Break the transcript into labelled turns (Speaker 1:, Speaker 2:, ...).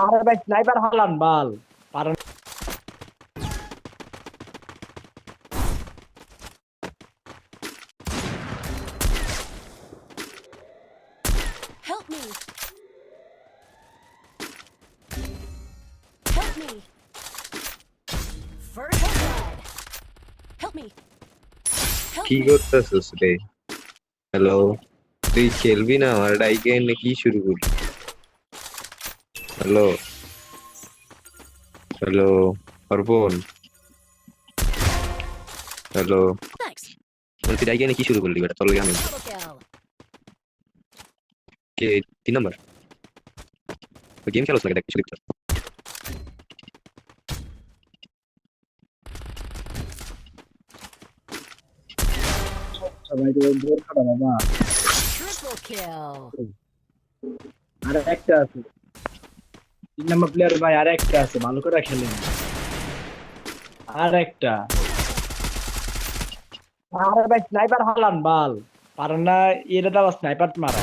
Speaker 1: আরে ভাই sniper Haaland বাল পারেন।
Speaker 2: Help me! Help me! First blood! Help me! Help
Speaker 3: কি
Speaker 2: me!
Speaker 3: করতেছিস রে? হ্যালো, তুই খেলবি না আমার ডাইকে এনে কি শুরু করলি? হ্যালো, হ্যালো, অর্পণ, হ্যালো।
Speaker 2: Thanks!
Speaker 3: তুই ডাইকে এনে কি শুরু করলি বেটা? তোর লাগে আমি
Speaker 2: Double kill!
Speaker 3: কে 3 নাম্বার? তুই গেম খেলোস নাকি দেখ কিছু লিখতে?
Speaker 1: সবাই তো জোর খাটা বাবা।
Speaker 2: Triple kill!
Speaker 1: আর একটা আছে 3 নম্বর প্লেয়ার ভাই, আর একটা আছে ভালো করে খেলেন। আর একটা আরে ভাই স্নাইপার হালান বাল পারেন না। এটা তো স্নাইপার মারা